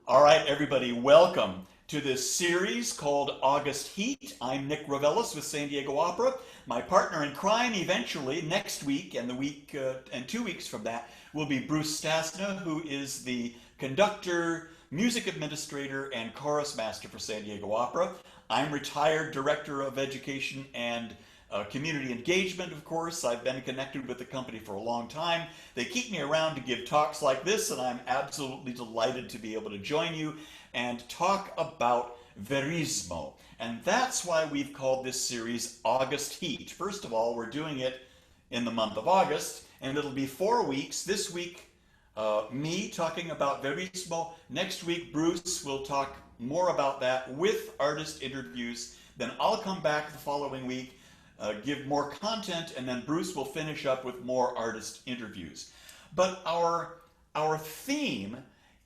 All right, everybody, welcome to this series called August Heat. I'm Nick Reveles with San Diego Opera. My partner in crime eventually next week and the week and 2 weeks from that will be Bruce Stasna, who is the conductor, music administrator, and chorus master for San Diego Opera. I'm retired director of education and community engagement, of course. I've been connected with the company for a long time. They keep me around to give talks like this, and I'm absolutely delighted to be able to join you and talk about Verismo. And that's why we've called this series August Heat. First of all, we're doing it in the month of August, and it'll be 4 weeks. This week, me talking about Verismo. Next week, Bruce will talk more about that with artist interviews. Then I'll come back the following week, give more content, and then Bruce will finish up with more artist interviews. But our theme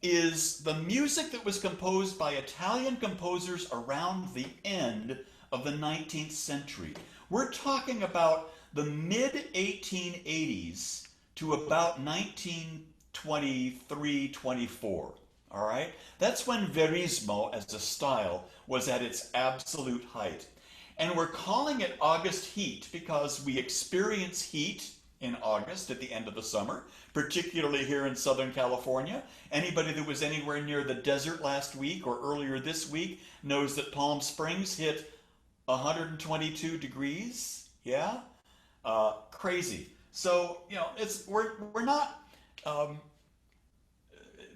is the music that was composed by Italian composers around the end of the 19th century. We're talking about the mid-1880s to about 1923, 24. All right? That's when Verismo as a style was at its absolute height. And we're calling it August Heat because we experience heat in August at the end of the summer, particularly here in Southern California. Anybody that was anywhere near the desert last week or earlier this week knows that Palm Springs hit 122 degrees. Yeah? Crazy. So, you know, we're not,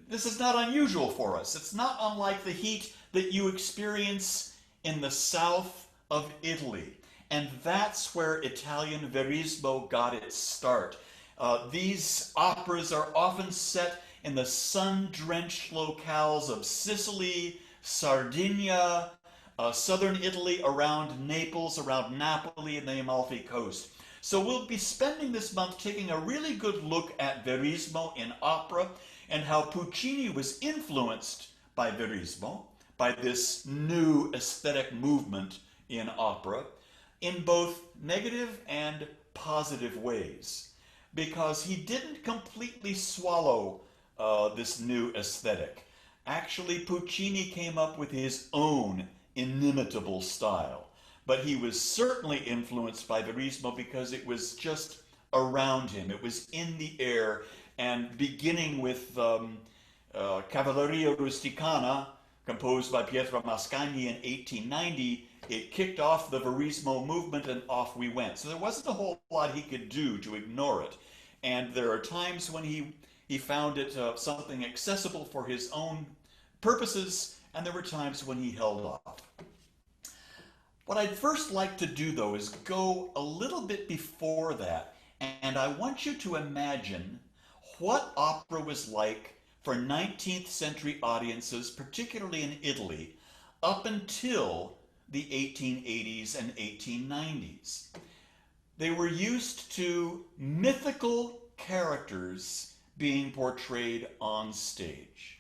this is not unusual for us. It's not unlike the heat that you experience in the south of Italy. And that's where Italian Verismo got its start. These operas are often set in the sun-drenched locales of Sicily, Sardinia, southern Italy, around Naples, around Napoli, and the Amalfi Coast. So we'll be spending this month taking a really good look at Verismo in opera and how Puccini was influenced by Verismo, by this new aesthetic movement in opera, in both negative and positive ways, because he didn't completely swallow this new aesthetic. Actually, Puccini came up with his own inimitable style, but he was certainly influenced by Verismo because it was just around him. It was in the air, and beginning with Cavalleria Rusticana, composed by Pietro Mascagni in 1890, it kicked off the Verismo movement and off we went. So there wasn't a whole lot he could do to ignore it. And there are times when he found it something accessible for his own purposes, and there were times when he held off. What I'd first like to do, though, is go a little bit before that, and I want you to imagine what opera was like for 19th century audiences, particularly in Italy, up until the 1880s and 1890s. They were used to mythical characters being portrayed on stage.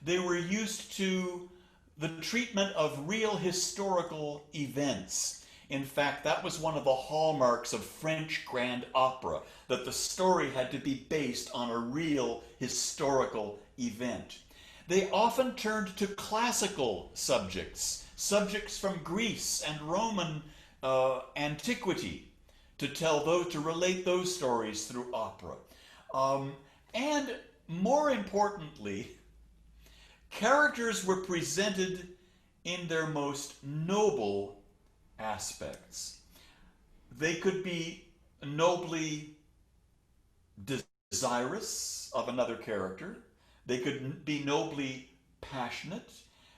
They were used to the treatment of real historical events. In fact, that was one of the hallmarks of French grand opera, that the story had to be based on a real historical event. They often turned to classical subjects from Greece and Roman antiquity, to relate those stories through opera. And more importantly, characters were presented in their most noble aspects. They could be nobly desirous of another character. They could be nobly passionate.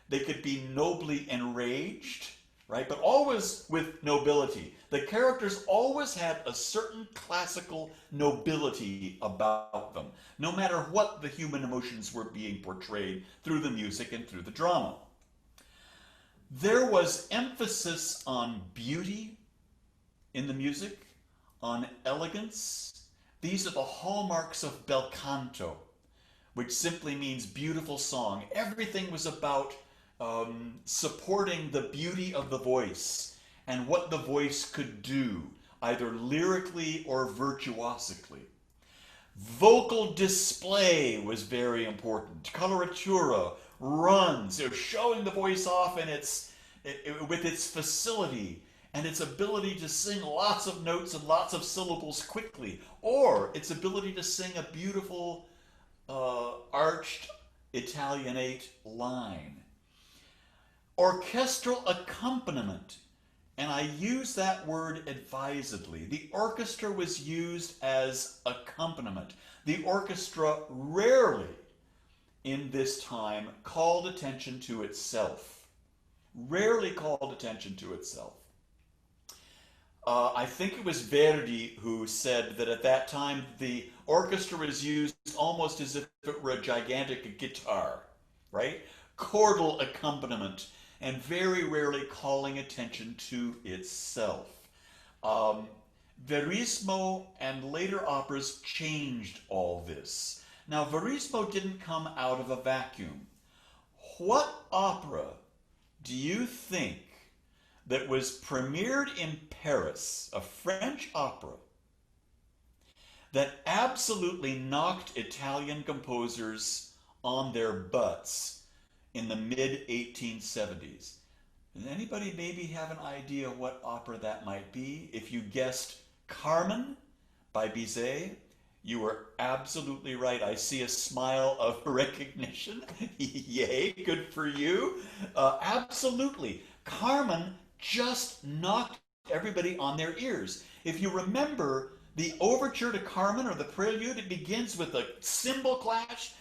They could be nobly enraged, right? But always with nobility. The characters always had a certain classical nobility about them, no matter what the human emotions were being portrayed through the music and through the drama. There was emphasis on beauty in the music, on elegance. These are the hallmarks of Belcanto, which simply means beautiful song. Everything was about supporting the beauty of the voice and what the voice could do, either lyrically or virtuosically. Vocal display was very important. Coloratura, runs, showing the voice off in with its facility and its ability to sing lots of notes and lots of syllables quickly, or its ability to sing a beautiful arched Italianate line. Orchestral accompaniment, and I use that word advisedly. The orchestra was used as accompaniment. The orchestra rarely, in this time, called attention to itself. Rarely called attention to itself. I think it was Verdi who said that at that time the orchestra was used almost as if it were a gigantic guitar, right? Chordal accompaniment, and very rarely calling attention to itself. Verismo and later operas changed all this. Now, Verismo didn't come out of a vacuum. What opera do you think that was premiered in Paris, a French opera, that absolutely knocked Italian composers on their butts in the mid-1870s? Does anybody maybe have an idea what opera that might be? If you guessed Carmen by Bizet, you were absolutely right. I see a smile of recognition. Yay, good for you. Absolutely. Carmen just knocked everybody on their ears. If you remember the overture to Carmen, or the prelude, it begins with a cymbal clash,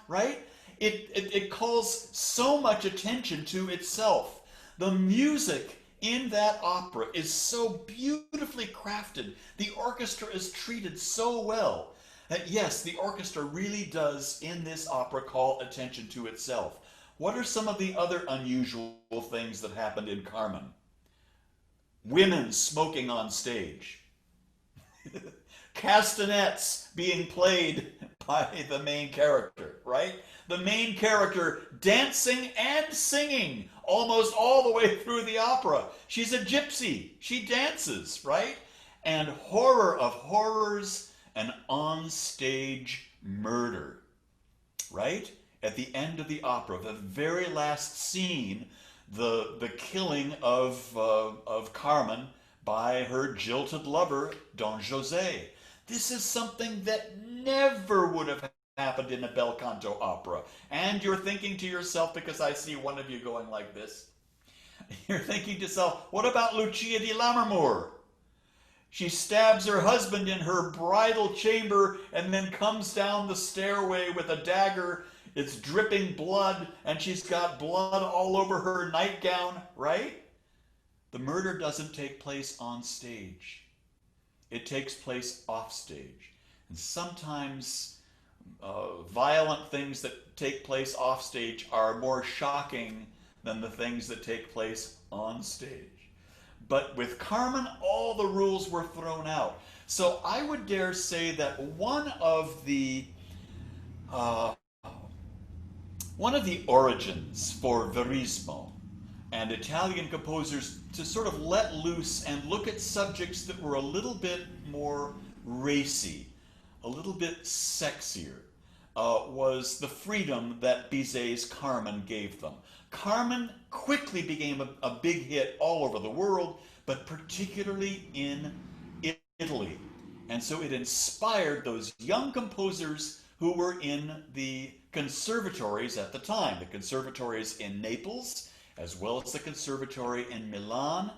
right? It calls so much attention to itself. The music in that opera is so beautifully crafted. The orchestra is treated so well that yes, the orchestra really does in this opera call attention to itself. What are some of the other unusual things that happened in Carmen? Women smoking on stage. Castanets being played by the main character, right? The main character dancing and singing almost all the way through the opera. She's a gypsy. She dances, right? And horror of horrors, an on-stage murder, right? At the end of the opera, the very last scene, the killing of Carmen by her jilted lover, Don José. This is something that never would have happened in a Belcanto opera. And you're thinking to yourself, because I see one of you going like this, you're thinking to yourself, what about Lucia di Lammermoor? She stabs her husband in her bridal chamber and then comes down the stairway with a dagger. It's dripping blood, and she's got blood all over her nightgown, right? The murder doesn't take place on stage. It takes place off stage. And sometimes violent things that take place off stage are more shocking than the things that take place on stage. But with Carmen, all the rules were thrown out. So I would dare say that one of the origins for Verismo and Italian composers to sort of let loose and look at subjects that were a little bit more racy, a little bit sexier, was the freedom that Bizet's Carmen gave them. Carmen quickly became a big hit all over the world, but particularly in Italy. And so it inspired those young composers who were in the conservatories at the time, the conservatories in Naples, as well as the conservatory in Milan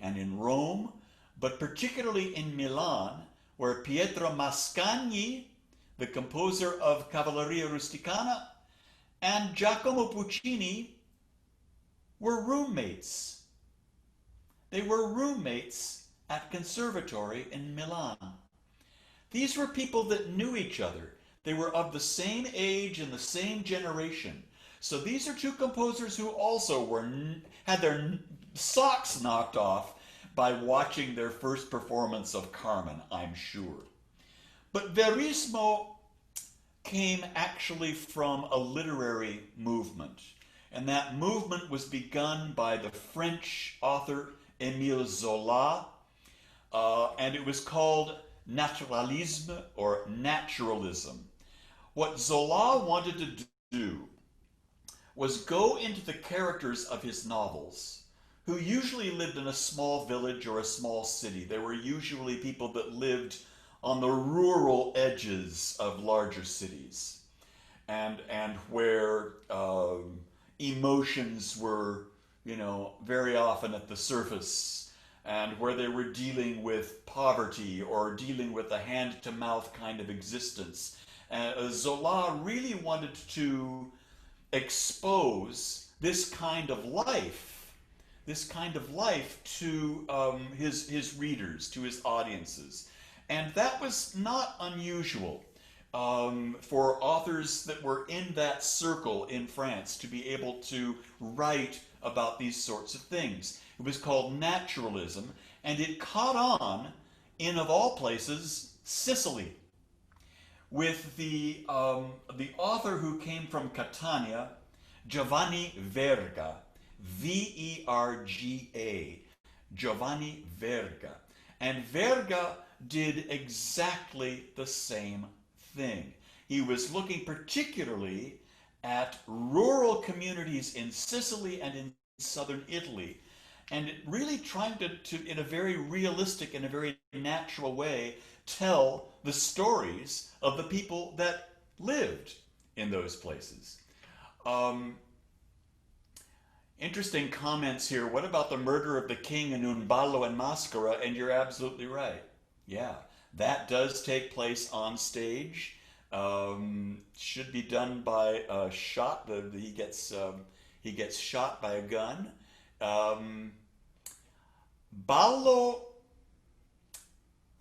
and in Rome, but particularly in Milan, where Pietro Mascagni, the composer of Cavalleria Rusticana, and Giacomo Puccini were roommates. They were roommates at conservatory in Milan. These were people that knew each other. They were of the same age and the same generation. So these are two composers who also had their socks knocked off by watching their first performance of Carmen, I'm sure. But Verismo came actually from a literary movement. And that movement was begun by the French author Émile Zola. and it was called Naturalism or Naturalism. What Zola wanted to do was go into the characters of his novels, who usually lived in a small village or a small city. They were usually people that lived on the rural edges of larger cities, and where emotions were, very often at the surface, and where they were dealing with poverty or dealing with a hand-to-mouth kind of existence. Zola really wanted to expose this kind of life to his readers, to his audiences. And that was not unusual for authors that were in that circle in France to be able to write about these sorts of things. It was called naturalism, and it caught on in, of all places, Sicily, with the author who came from Catania, Giovanni Verga, V-E-R-G-A, Giovanni Verga. And Verga did exactly the same thing. He was looking particularly at rural communities in Sicily and in southern Italy, and really trying to, in a very realistic and a very natural way, tell the stories of the people that lived in those places. Interesting comments here. What about the murder of the king in Un ballo in maschera? And you're absolutely right. Yeah, that does take place on stage. Should be done by a shot. He gets shot by a gun. Ballo.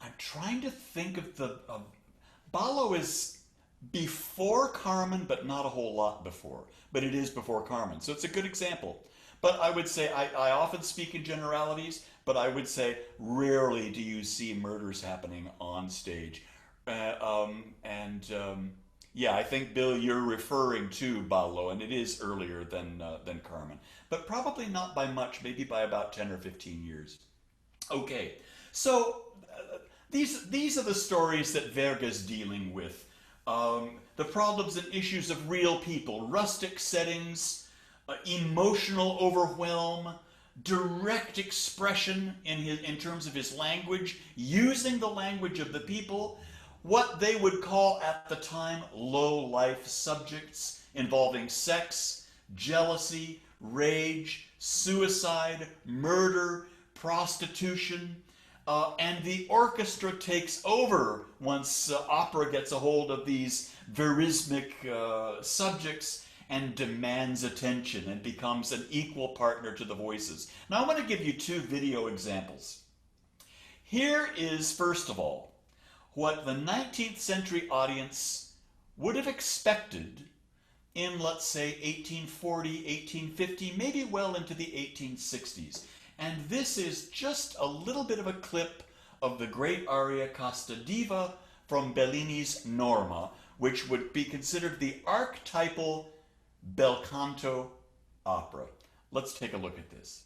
I'm trying to think of Ballo is before Carmen, but not a whole lot before. But it is before Carmen, so it's a good example. But I would say, I often speak in generalities, but I would say rarely do you see murders happening on stage. Yeah, I think, Bill, you're referring to Ballo, and it is earlier than Carmen. But probably not by much, maybe by about 10 or 15 years. Okay, so these are the stories that Verga's dealing with. The problems and issues of real people, rustic settings, emotional overwhelm, direct expression in terms of his language, using the language of the people, what they would call at the time low-life subjects involving sex, jealousy, rage, suicide, murder, prostitution, and the orchestra takes over once opera gets a hold of these verismic subjects and demands attention and becomes an equal partner to the voices. Now I want to give you two video examples. Here is, first of all, what the 19th century audience would have expected in, let's say, 1840, 1850, maybe well into the 1860s. And this is just a little bit of a clip of the great aria Casta Diva from Bellini's Norma, which would be considered the archetypal Belcanto opera. Let's take a look at this.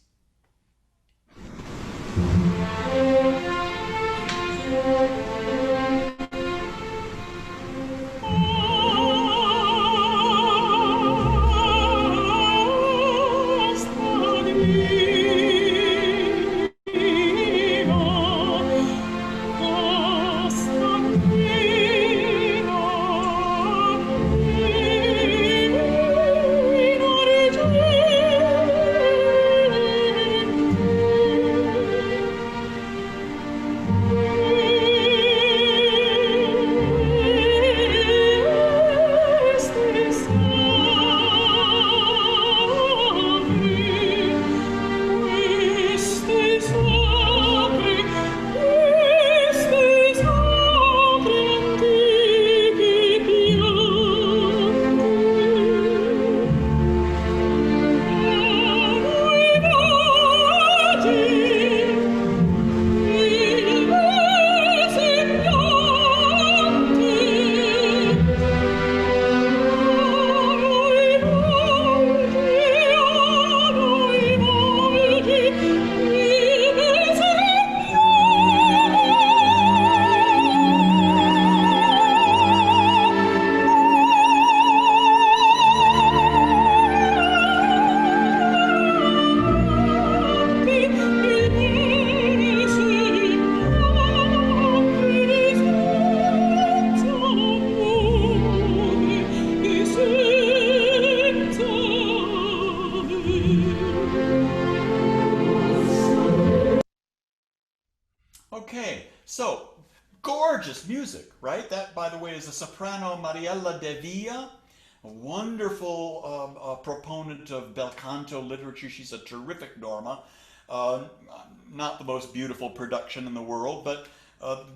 right? That, by the way, is a soprano, Mariella De Villa, a wonderful proponent of Belcanto literature. She's a terrific Norma. Not the most beautiful production in the world, but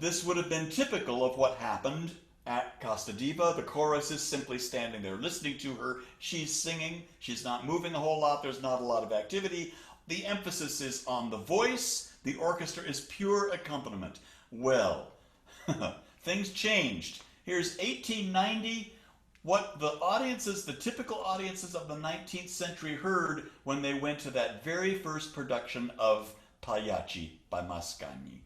this would have been typical of what happened at Costa Diva. The chorus is simply standing there listening to her. She's singing. She's not moving a whole lot. There's not a lot of activity. The emphasis is on the voice. The orchestra is pure accompaniment. Well, things changed. Here's 1890. What the audiences, the typical audiences of the 19th century heard when they went to that very first production of Pagliacci by Mascagni.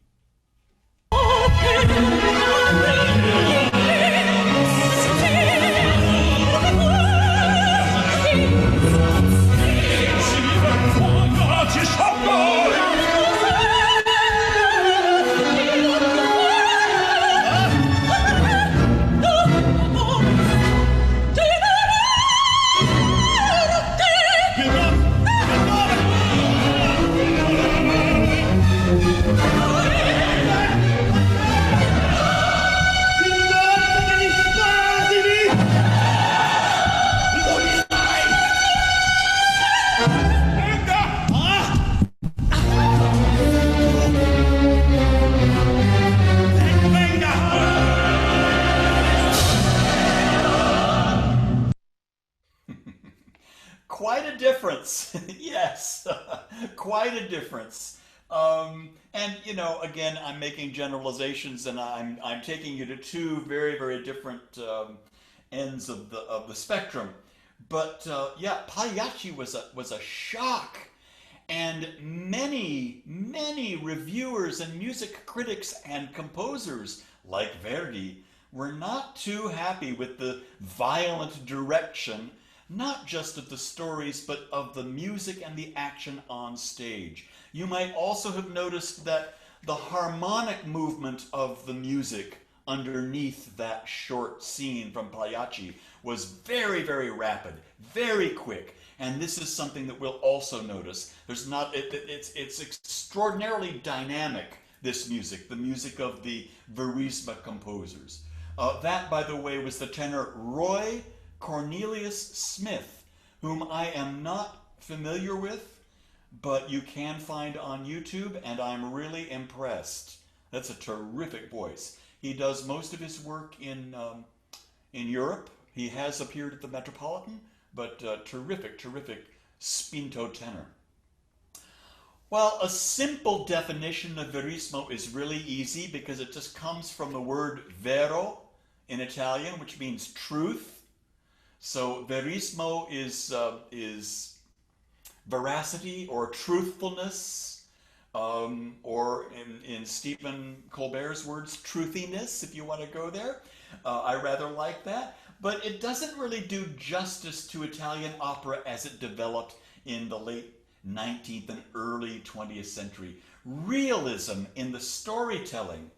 Quite a difference. Yes, quite a difference. And you know, again, I'm making generalizations, and I'm taking you to two very, very different ends of the spectrum. But yeah, Pagliacci was a shock, and many reviewers and music critics and composers like Verdi were not too happy with the violent direction, not just of the stories, but of the music and the action on stage. You might also have noticed that the harmonic movement of the music underneath that short scene from Pagliacci was very, very rapid, very quick. And this is something that we'll also notice. There's not, it's extraordinarily dynamic, this music, the music of the Verisma composers. That, by the way, was the tenor Roy Cornelius Smith, whom I am not familiar with, but you can find on YouTube, and I'm really impressed. That's a terrific voice. He does most of his work in Europe. He has appeared at the Metropolitan, but terrific spinto tenor. Well, a simple definition of verismo is really easy because it just comes from the word vero in Italian, which means truth. So verismo is veracity or truthfulness, or in Stephen Colbert's words, truthiness, if you want to go there. I rather like that. But it doesn't really do justice to Italian opera as it developed in the late 19th and early 20th century. Realism in the storytelling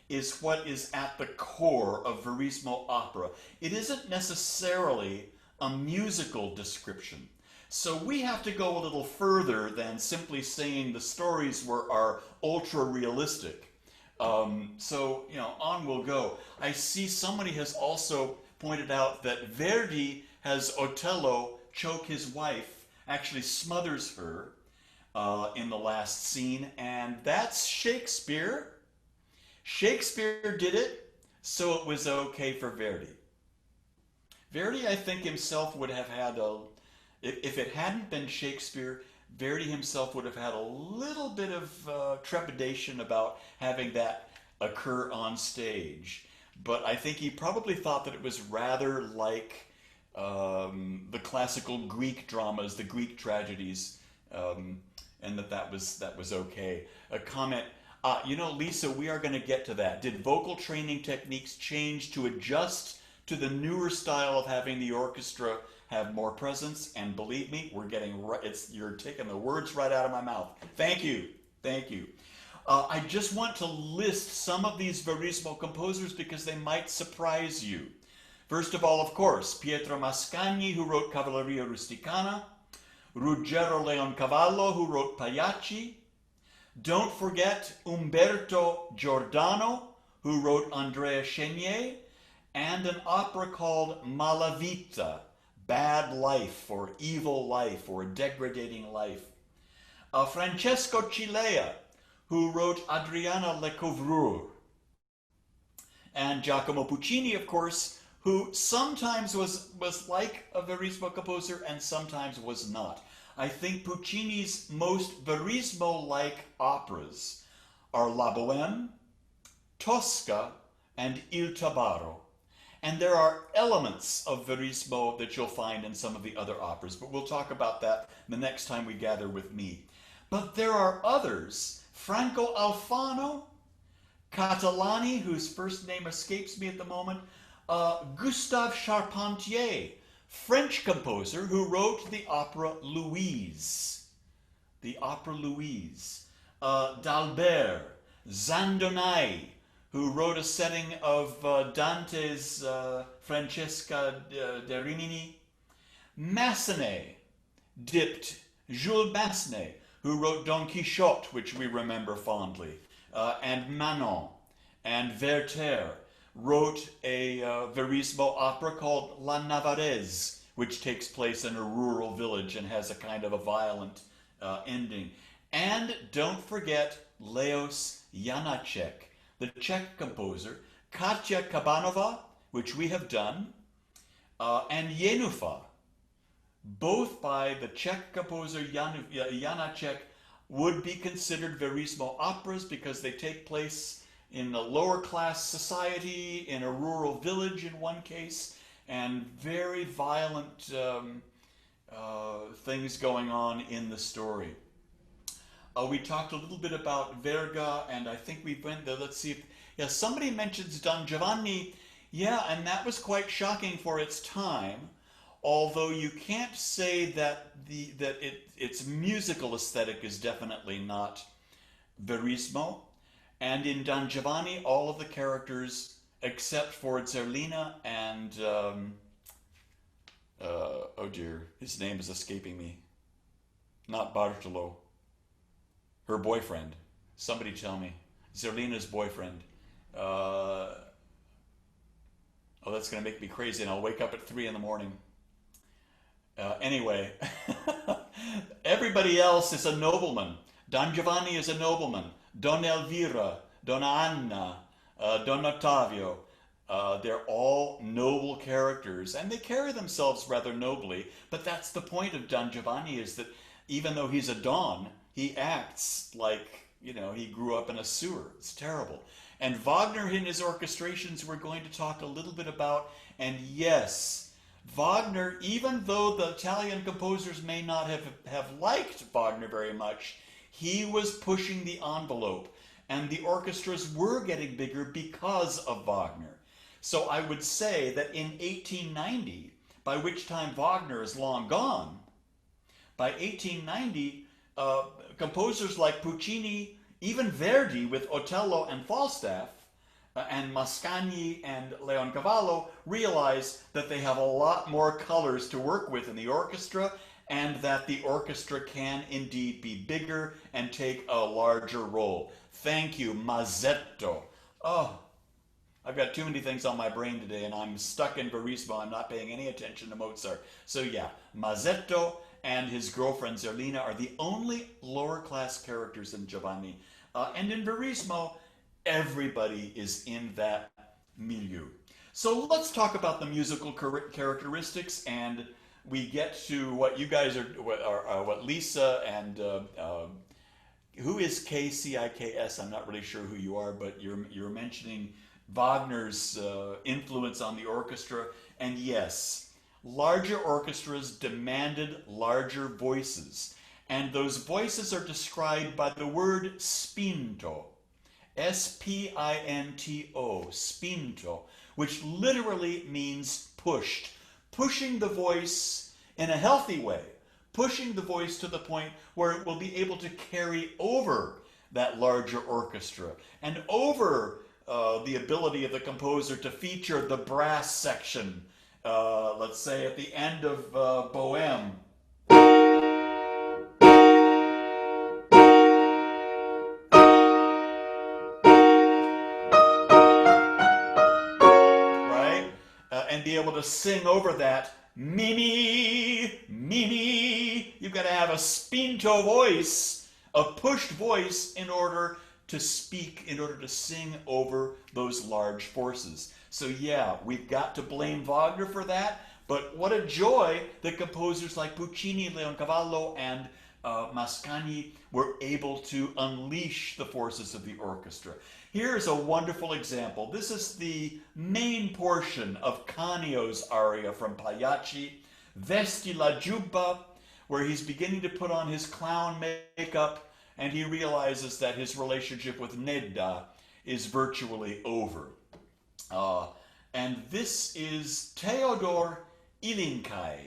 is what is at the core of verismo opera. It isn't necessarily a musical description. So we have to go a little further than simply saying the stories are ultra realistic. So, you know, on we'll go. I see somebody has also pointed out that Verdi has Otello choke his wife, actually smothers her in the last scene, and that's Shakespeare. Shakespeare did it, so it was okay for Verdi. Verdi, I think himself would have had if it hadn't been Shakespeare, Verdi himself would have had a little bit of trepidation about having that occur on stage. But I think he probably thought that it was rather like the classical Greek dramas, the Greek tragedies, and that was okay. A comment, you know, Lisa, we are going to get to that. Did vocal training techniques change to adjust to the newer style of having the orchestra have more presence? And believe me, we're getting you're taking the words right out of my mouth. Thank you. I just want to list some of these verismo composers because they might surprise you. First of all, of course, Pietro Mascagni, who wrote Cavalleria Rusticana, Ruggero Leoncavallo, who wrote Pagliacci. Don't forget Umberto Giordano, who wrote Andrea Chenier, and an opera called Malavita, Bad Life, or Evil Life, or Degrading Life. Francesco Cilea, who wrote Adriana Lecouvreur. And Giacomo Puccini, of course, who sometimes was like a Verismo composer and sometimes was not. I think Puccini's most Verismo-like operas are La Bohème, Tosca, and Il Tabarro. And there are elements of Verismo that you'll find in some of the other operas, but we'll talk about that the next time we gather with me. But there are others, Franco Alfano, Catalani, whose first name escapes me at the moment, Gustave Charpentier, French composer who wrote the opera Louise. D'Albert, Zandonai, who wrote a setting of Dante's Francesca de Rimini. Massenet dipped Jules Massenet, who wrote Don Quixote, which we remember fondly, and Manon and Werther wrote a Verismo opera called La Navarrese, which takes place in a rural village and has a kind of a violent ending. And don't forget Leos Janáček, the Czech composer, Katja Kabanova, which we have done, and Jenufa, both by the Czech composer Janáček, would be considered Verismo operas because they take place in a lower class society, in a rural village in one case, and very violent things going on in the story. We talked a little bit about Verga, and I think we went there. Let's see if, yeah, somebody mentions Don Giovanni. Yeah, and that was quite shocking for its time, although you can't say that its musical aesthetic is definitely not Verismo. And in Don Giovanni, all of the characters, except for Zerlina and, oh dear, his name is escaping me. Not Bartolo. Her boyfriend. Somebody tell me. Zerlina's boyfriend. Oh, that's going to make me crazy, and I'll wake up at 3 in the morning. Anyway, everybody else is a nobleman. Don Giovanni is a nobleman. Donna Elvira, Donna Anna, Don Ottavio. They're all noble characters, and they carry themselves rather nobly. But that's the point of Don Giovanni, is that even though he's a Don, he acts like, you know, he grew up in a sewer. It's terrible. And Wagner in his orchestrations we're going to talk a little bit about. And yes, Wagner, even though the Italian composers may not have liked Wagner very much, he was pushing the envelope. And the orchestras were getting bigger because of Wagner. So I would say that in 1890, by which time Wagner is long gone, by 1890, composers like Puccini, even Verdi with Otello and Falstaff, and Mascagni and Leoncavallo realize that they have a lot more colors to work with in the orchestra, and that the orchestra can indeed be bigger and take a larger role. Thank you, Mazzetto. Oh, I've got too many things on my brain today, and I'm stuck in Verismo. I'm not paying any attention to Mozart. So yeah, Mazzetto and his girlfriend Zerlina are the only lower class characters in Giovanni. And in Verismo, everybody is in that milieu. So let's talk about the musical characteristics, and we get to what you guys are, what Lisa and who is KCIKS? I'm not really sure who you are, but you're mentioning Wagner's influence on the orchestra, and yes, larger orchestras demanded larger voices, and those voices are described by the word spinto, S-P-I-N-T-O, spinto, which literally means pushed, pushing the voice in a healthy way, pushing the voice to the point where it will be able to carry over that larger orchestra and over the ability of the composer to feature the brass section, let's say at the end of Bohème. and be able to sing over that Mimi, Mimi. You've got to have a spinto voice, a pushed voice in order to speak, in order to sing over those large forces. So yeah, we've got to blame Wagner for that, but what a joy that composers like Puccini, Leoncavallo, and Mascagni were able to unleash the forces of the orchestra. Here's a wonderful example. This is the main portion of Canio's aria from Pagliacci, Vesti la giubba, where he's beginning to put on his clown makeup and he realizes that his relationship with Nedda is virtually over. And this is Teodor Ilinkay,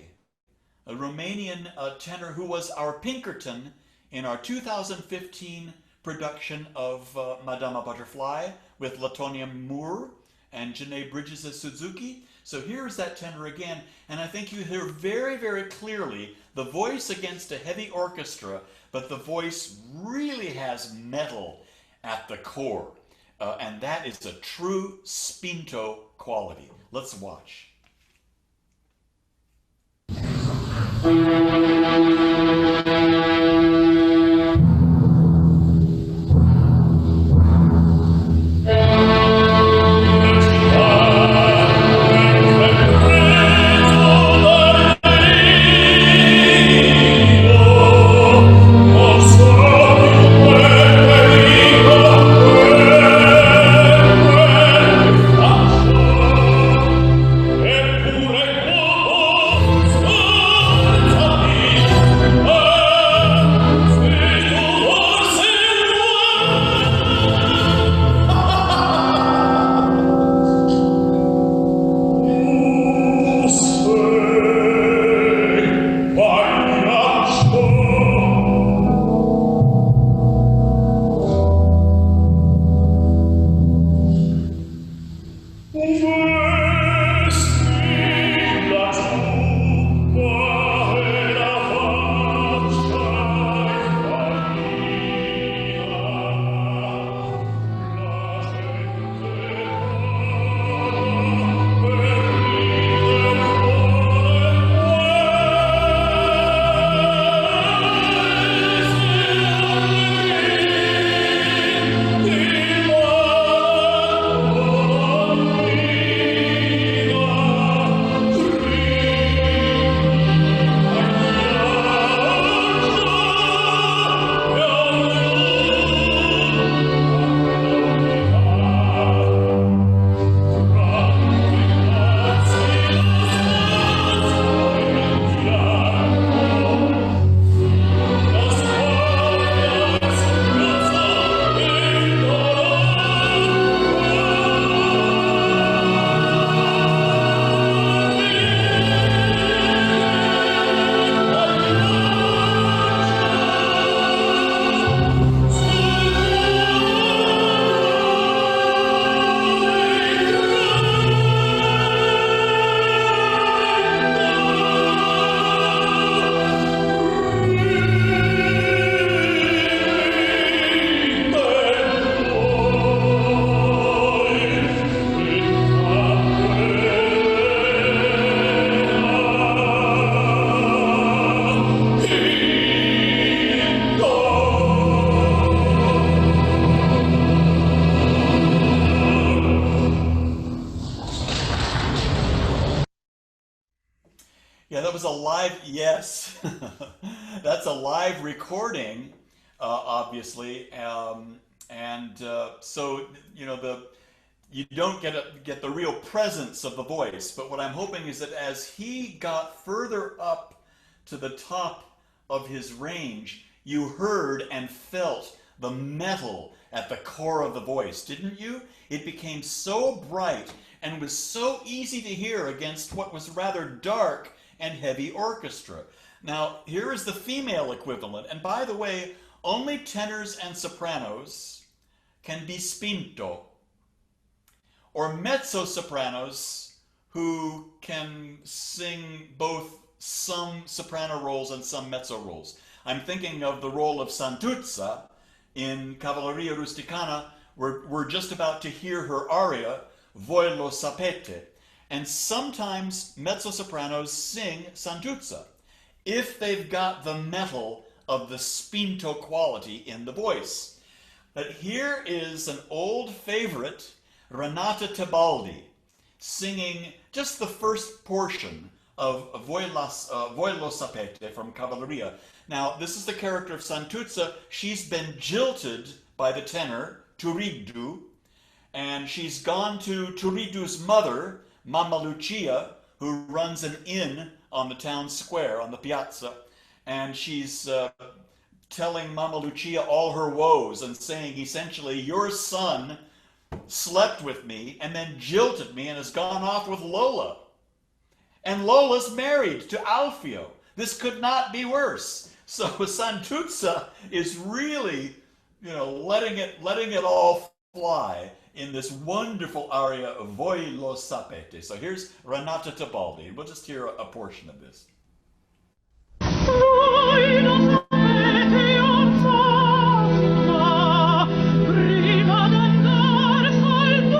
a Romanian tenor who was our Pinkerton in our 2015 production of Madama Butterfly with Latonia Moore and Janae Bridges as Suzuki. So here's that tenor again, and I think you hear very, very clearly the voice against a heavy orchestra, but the voice really has metal at the core. And that is a true spinto quality. Let's watch. Yeah, that was a live, yes. That's a live recording, obviously. So, you know, you don't get the real presence of the voice. But what I'm hoping is that as he got further up to the top of his range, you heard and felt the metal at the core of the voice, didn't you? It became so bright and was so easy to hear against what was rather dark and heavy orchestra. Now, here is the female equivalent. And by the way, only tenors and sopranos can be spinto, or mezzo-sopranos who can sing both some soprano roles and some mezzo roles. I'm thinking of the role of Santuzza in Cavalleria Rusticana. We're just about to hear her aria, Voi lo sapete. And sometimes mezzo-sopranos sing santuzza if they've got the metal of the spinto quality in the voice. But here is an old favorite, Renata Tebaldi, singing just the first portion of Voi lo sapete from Cavalleria. Now, this is the character of Santuzza. She's been jilted by the tenor, Turiddu, and she's gone to Turiddu's mother, Mamma Lucia, who runs an inn on the town square, on the piazza, and she's telling Mamma Lucia all her woes and saying, essentially, your son slept with me and then jilted me and has gone off with Lola. And Lola's married to Alfio. This could not be worse. So Santuzza is really, letting it all fly in this wonderful aria of Voi lo sapete. So here's Renata Tebaldi, and we'll just hear a portion of this. Voi lo sapete, oh, prima d'andare saltata,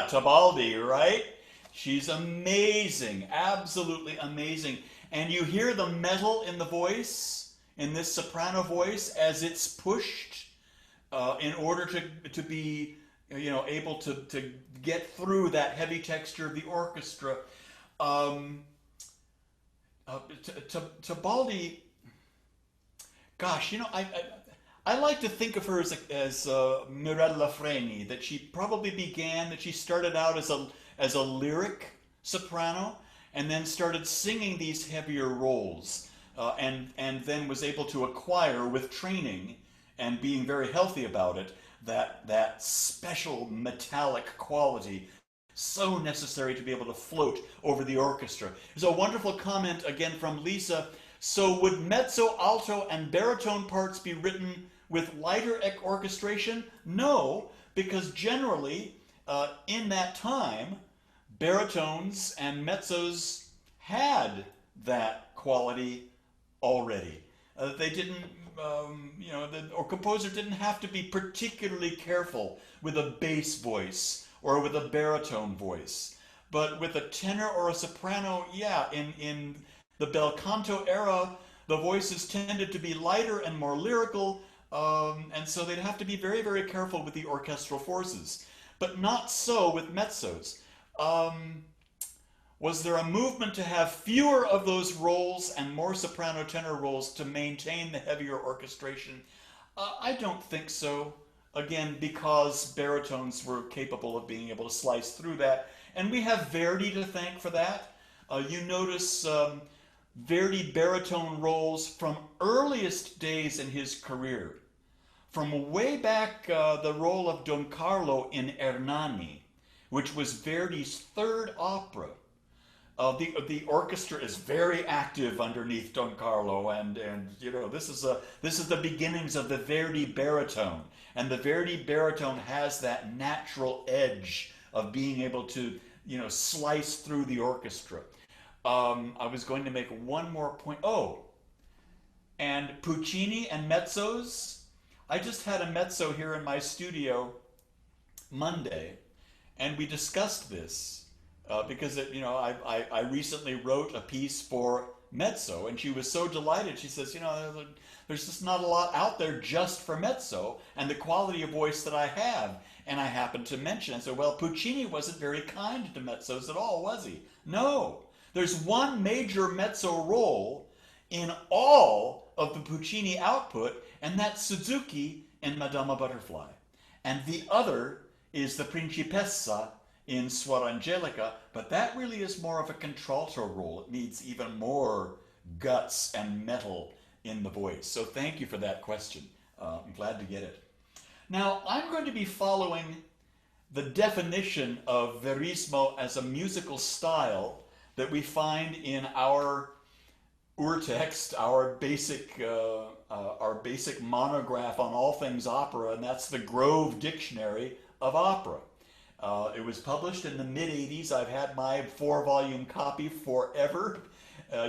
Tebaldi, right? She's amazing, absolutely amazing. And you hear the metal in the voice, in this soprano voice, as it's pushed in order to be, able to get through that heavy texture of the orchestra. Tebaldi, gosh, I like to think of her as Mirella Freni, that she started out as a lyric soprano and then started singing these heavier roles and then was able to acquire with training and being very healthy about it that special metallic quality so necessary to be able to float over the orchestra. There's a wonderful comment again from Lisa. So would mezzo, alto, and baritone parts be written with lighter orchestration? No, because generally in that time, baritones and mezzos had that quality already. They didn't, the composer didn't have to be particularly careful with a bass voice or with a baritone voice. But with a tenor or a soprano, yeah, in the Belcanto era, the voices tended to be lighter and more lyrical, and so they'd have to be very, very careful with the orchestral forces. But not so with mezzos. Was there a movement to have fewer of those roles and more soprano tenor roles to maintain the heavier orchestration? I don't think so. Again, because baritones were capable of being able to slice through that. And we have Verdi to thank for that. You notice Verdi baritone roles from earliest days in his career. From way back, the role of Don Carlo in Ernani, which was Verdi's third opera. The orchestra is very active underneath Don Carlo, and this is the beginnings of the Verdi baritone, and the Verdi baritone has that natural edge of being able to slice through the orchestra. I was going to make one more point. Oh, and Puccini and Mezzos. I just had a mezzo here in my studio. Monday, and we discussed this because I recently wrote a piece for Mezzo, and she was so delighted. She says, there's just not a lot out there just for Mezzo and the quality of voice that I have. And I happened to mention, I said, well, Puccini wasn't very kind to mezzos at all, was he? No. There's one major mezzo role in all of the Puccini output, and that's Suzuki in Madama Butterfly. And the other is the Principessa in Suor Angelica, but that really is more of a contralto role. It needs even more guts and metal in the voice. So thank you for that question. I'm glad to get it. Now, I'm going to be following the definition of verismo as a musical style that we find in our urtext, our basic monograph on all things opera, and that's the Grove Dictionary of Opera. It was published in the mid-'80s. I've had my 4-volume copy forever.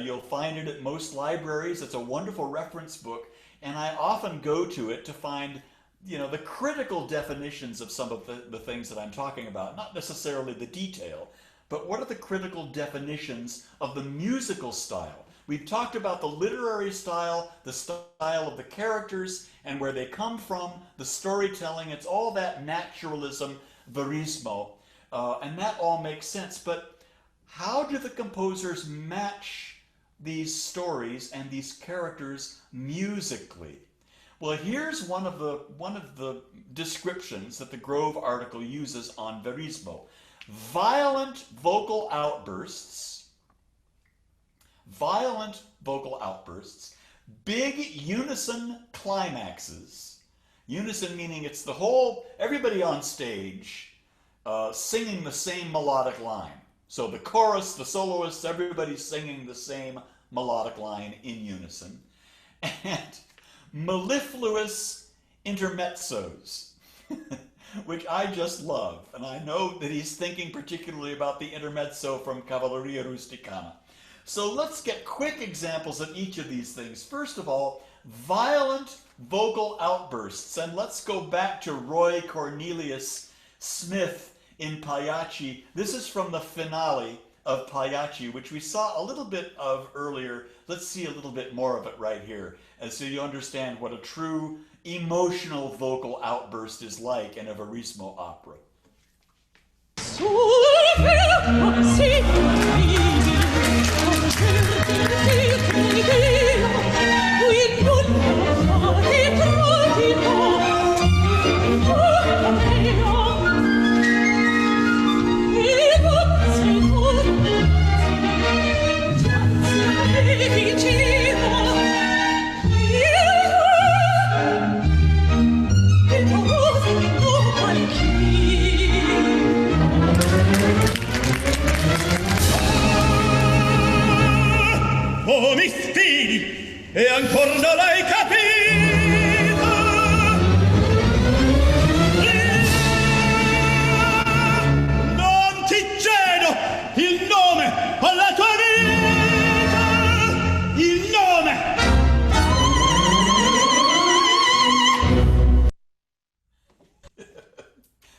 You'll find it at most libraries. It's a wonderful reference book, and I often go to it to find the critical definitions of some of the things that I'm talking about. Not necessarily the detail, but what are the critical definitions of the musical style? We've talked about the literary style, the style of the characters, and where they come from, the storytelling. It's all that naturalism, verismo, and that all makes sense. But how do the composers match these stories and these characters musically? Well, here's one of the descriptions that the Grove article uses on verismo. Violent vocal outbursts, big unison climaxes, unison meaning it's the whole, everybody on stage singing the same melodic line. So the chorus, the soloists, everybody's singing the same melodic line in unison. And mellifluous intermezzos, which I just love. And I know that he's thinking particularly about the intermezzo from Cavalleria Rusticana. So let's get quick examples of each of these things. First of all, violent vocal outbursts. And let's go back to Roy Cornelius Smith in Pagliacci. This is from the finale of Pagliacci, which we saw a little bit of earlier. Let's see a little bit more of it right here, and so you understand what a true emotional vocal outburst is like in a verismo opera. Oh, mi stidi, e ancora non l'hai capito. Non ti cedo il nome alla tua vita, il nome.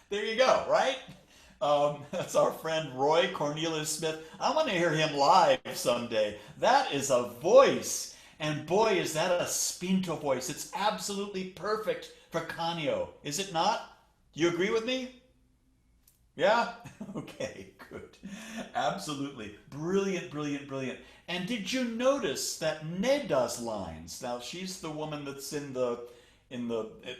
There you go, right? That's our friend Roy Cornelius Smith. I want to hear him live someday. That is a voice. And boy, is that a spinto voice. It's absolutely perfect for Canio. Is it not? Do you agree with me? Yeah? Okay, good. Absolutely. Brilliant, brilliant, brilliant. And did you notice that Neda's lines, now she's the woman that's in the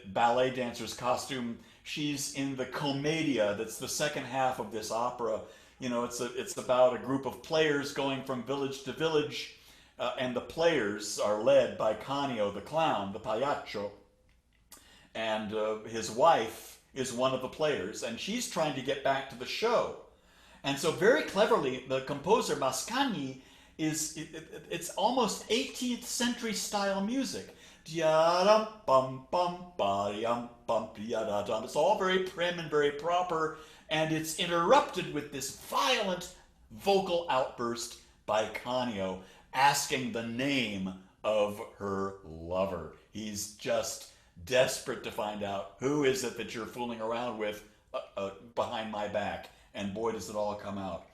ballet dancer's costume. She's in the commedia, that's the second half of this opera. It's about a group of players going from village to village, and the players are led by Canio, the clown, the pagliaccio, and his wife is one of the players, and she's trying to get back to the show. And so very cleverly, the composer Mascagni it's almost 18th century style music. It's all very prim and very proper, and it's interrupted with this violent vocal outburst by Canio asking the name of her lover. He's just desperate to find out, who is it that you're fooling around with? behind my back, and boy, does it all come out.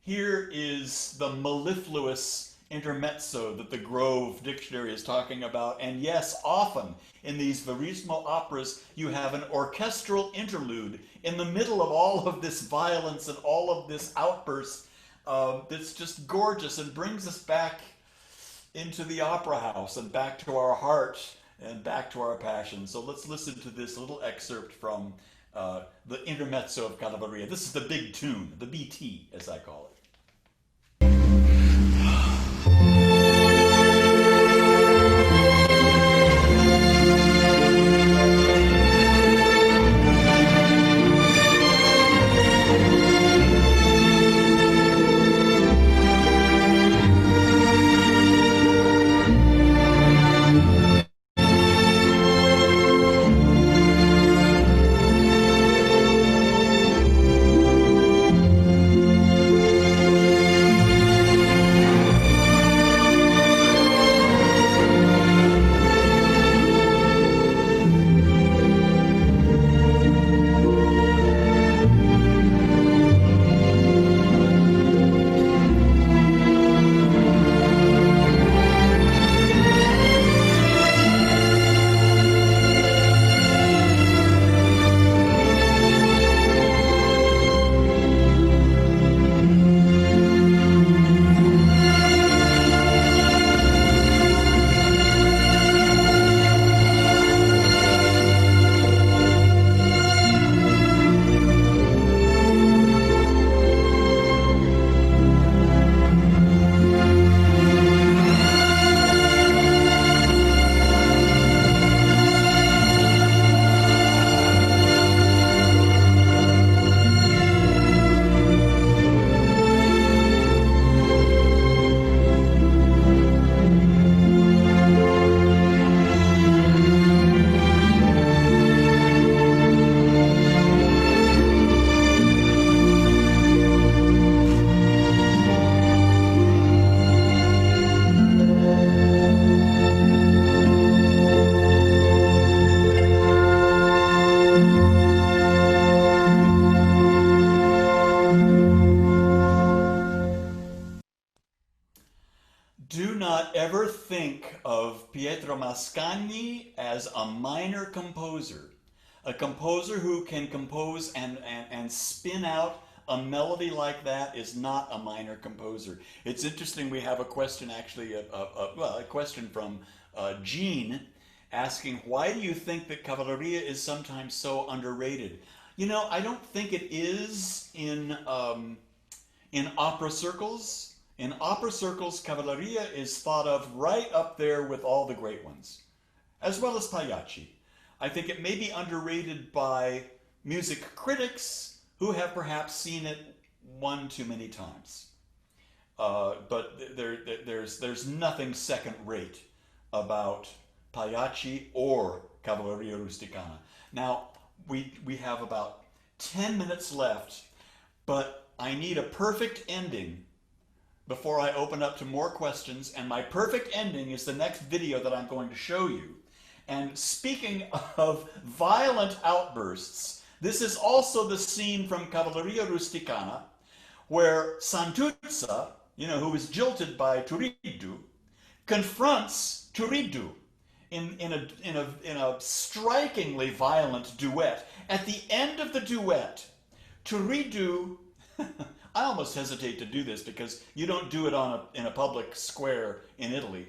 Here is the mellifluous intermezzo that the Grove Dictionary is talking about. And yes, often in these Verismo operas, you have an orchestral interlude in the middle of all of this violence and all of this outburst that's just gorgeous and brings us back into the opera house and back to our heart and back to our passion. So let's listen to this little excerpt from the intermezzo of Cavalleria. This is the big tune, the BT, as I call it. Do not ever think of Pietro Mascagni as a minor composer. A composer who can compose and spin out a melody like that is not a minor composer. It's interesting, we have a question actually, a question from Jean asking, why do you think that Cavalleria is sometimes so underrated? You know, I don't think it is in opera circles. In opera circles, Cavalleria is thought of right up there with all the great ones, as well as Pagliacci. I think it may be underrated by music critics who have perhaps seen it one too many times. But there's nothing second rate about Pagliacci or Cavalleria Rusticana. Now, we have about 10 minutes left, but I need a perfect ending before I open up to more questions, and my perfect ending is the next video that I'm going to show you. And speaking of violent outbursts, this is also the scene from Cavalleria Rusticana where Santuzza, you know, who was jilted by Turiddu, confronts Turiddu in a strikingly violent duet. At the end of the duet, Turiddu I almost hesitate to do this because you don't do it in a public square in Italy.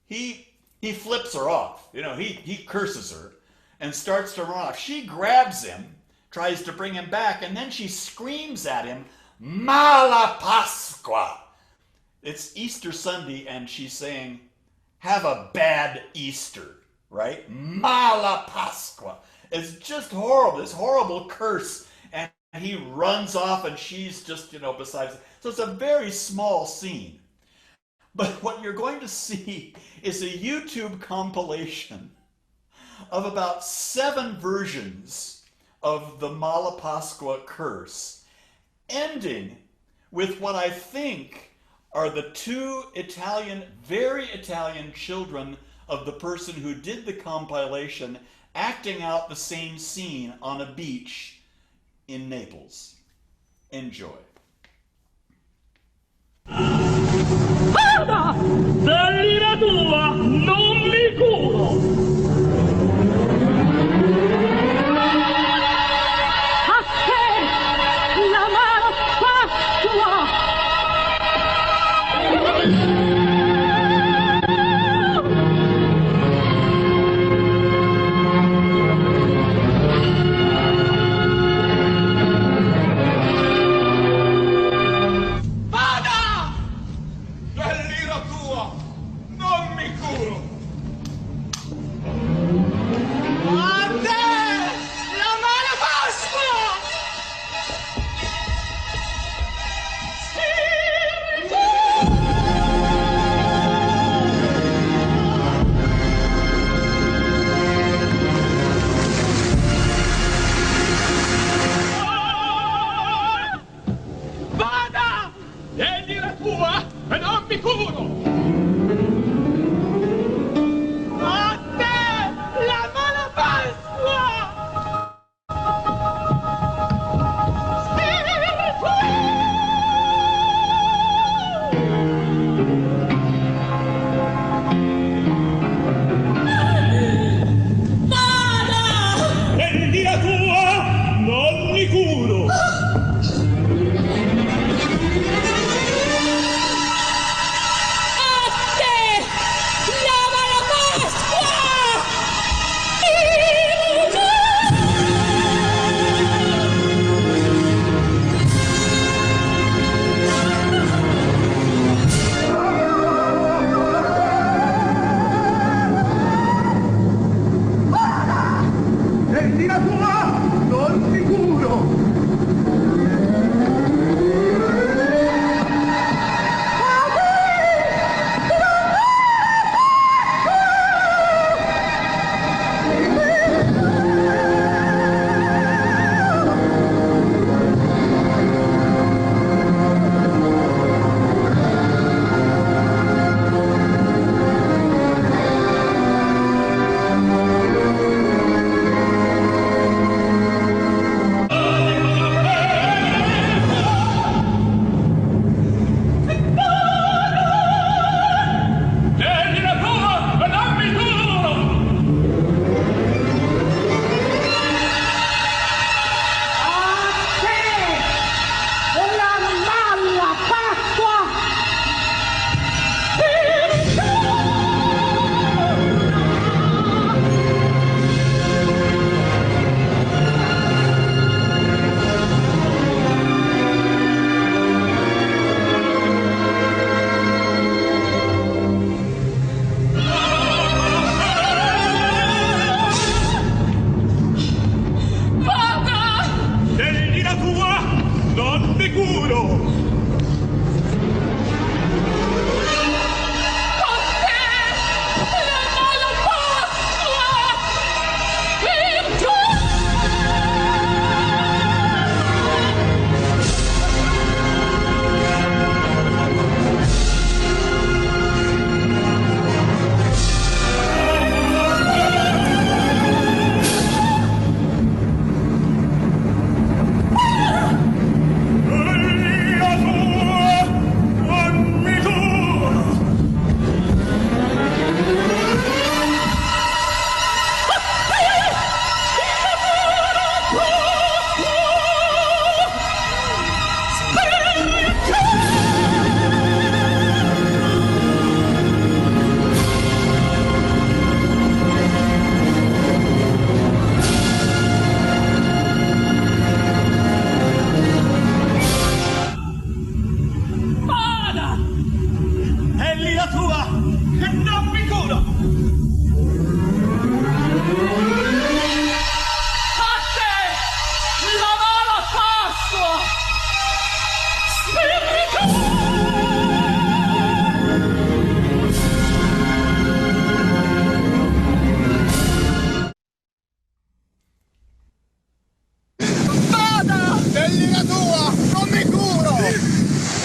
He flips her off. You know, he curses her and starts to run off. She grabs him, tries to bring him back, and then she screams at him, "Mala Pasqua!" It's Easter Sunday, and she's saying, "Have a bad Easter," right? Mala Pasqua. It's just horrible, this horrible curse. And he runs off, and she's just, you know, besides. So it's a very small scene. But what you're going to see is a YouTube compilation of about 7 versions of the Mala Pasqua curse, ending with what I think are the 2 Italian, very Italian children of the person who did the compilation acting out the same scene on a beach in Naples. Enjoy. Vada! Dell'ira tua non mi curo!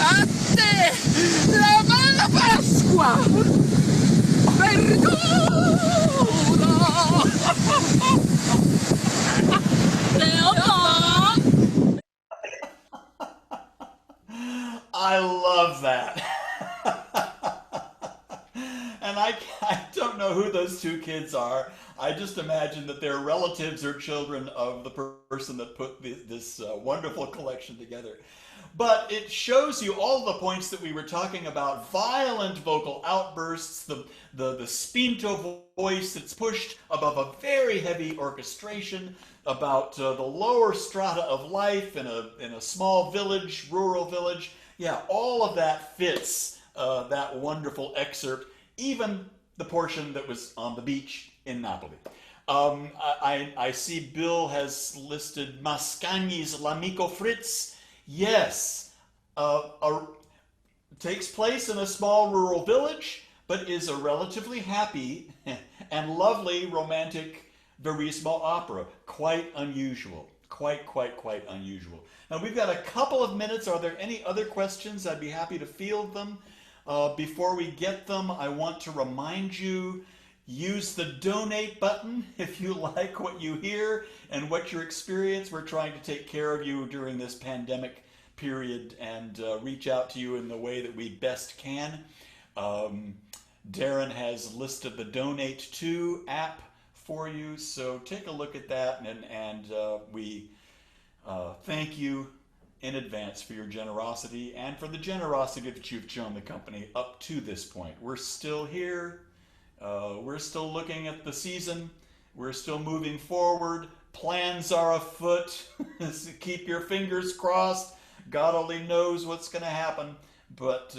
A te la mano Pasqua! Perdona! I love that. And I don't know who those two kids are. I just imagine that they're relatives or children of the person that put this wonderful collection together. But it shows you all the points that we were talking about: violent vocal outbursts, the spinto voice that's pushed above a very heavy orchestration, about the lower strata of life in a small village, rural village. Yeah, all of that fits that wonderful excerpt, even the portion that was on the beach in Napoli. I see Bill has listed Mascagni's L'Amico Fritz. Yes, takes place in a small rural village, but is a relatively happy and lovely romantic Verismo opera. Quite unusual. Quite unusual. Now we've got a couple of minutes. Are there any other questions? I'd be happy to field them. Before we get them, I want to remind you, use the donate button if you like what you hear and what your experience. We're trying to take care of you during this pandemic period and reach out to you in the way that we best can. Darren has listed the Donate To app for you, so take a look at that, and we thank you in advance for your generosity and for the generosity that you've shown the company up to this point. We're still here. We're still looking at the season. We're still moving forward. Plans are afoot. Keep your fingers crossed. God only knows what's going to happen, but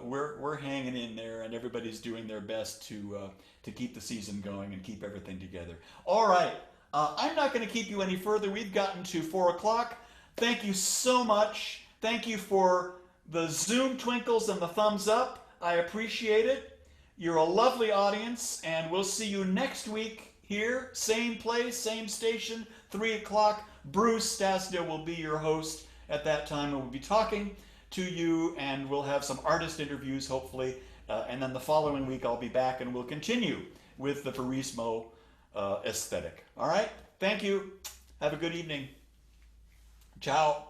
we're hanging in there, and everybody's doing their best to keep the season going and keep everything together. All right, I'm not going to keep you any further. We've gotten to 4 o'clock. Thank you so much. Thank you for the Zoom twinkles and the thumbs up. I appreciate it. You're a lovely audience, and we'll see you next week here, same place, same station, 3 o'clock. Bruce Stasnia will be your host at that time, and we'll be talking to you, and we'll have some artist interviews, hopefully, and then the following week I'll be back, and we'll continue with the Verismo aesthetic. All right? Thank you. Have a good evening. Ciao.